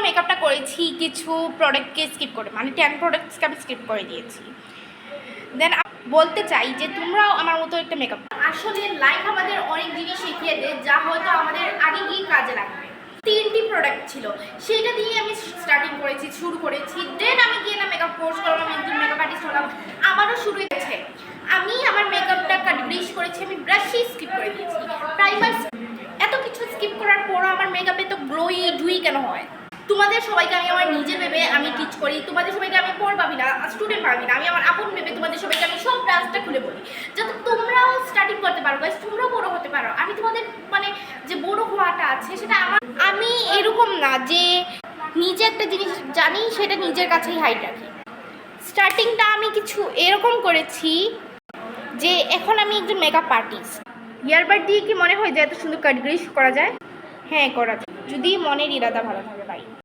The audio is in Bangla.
মেকআপটা করেছি কিছু প্রোডাক্টকে স্কিপ করে, মানে 10 প্রোডাক্টসকে আমি স্কিপ করে দিয়েছি। দেন বলতে চাই যে তোমরাও আমার মতো একটা মেকআপ, আসলে লাইফ আমাদের অনেক জিনিস শিখিয়ে দেয় যা হয়তো আমাদের আগে গিয়ে কাজে লাগবে। 3টি প্রোডাক্ট ছিল, সেটা দিয়ে আমি স্টার্টিং করেছি, শুরু করেছি। দেন আমি গিয়ে না মেকআপ কোর্স করলাম, একজন মেকআপ আর্টিস্ট হলাম, আমারও শুরু হয়েছে। আমি আমার মেকআপটা ব্লিচ করেছি, আমি ব্রাশই স্কিপ করে দিয়েছি, প্রাইমার, এত কিছু স্কিপ করার পরও আমার মেকআপে তো গ্লোই ডুই কেন হয়? তোমাদের সবাইকে আমি আমার নিজের ভেবে আমি টিচ করি, তোমাদের সবাইকে আমি পড় পাবি না, স্টুডেন্ট পাবি না, আমি আমার আপন ভেবে তোমাদের সবাইকে আমি সব রাস্তা খুলে বলি যাতে তোমরাও স্টার্টিং করতে পারো, গাইস, তোমরাও বড় হতে পারো। আমি তোমাদের মানে যে বড় হওয়াটা আছে সেটা আমি এরকম না যে নিজে একটা জিনিস জানি সেটা নিজের কাছেই হাইড রাখি। স্টার্টিংটা আমি কিছু এরকম করেছি যে এখন আমি একজন মেকআপ আর্টিস্ট। ইয়ারবাড দিয়ে কি মনে হয় যে এত সুন্দর কাট গ্রিস করা যায়? হ্যাঁ, করা যায়, যদি মনের ইরাদা ভালো থাকে ভাই।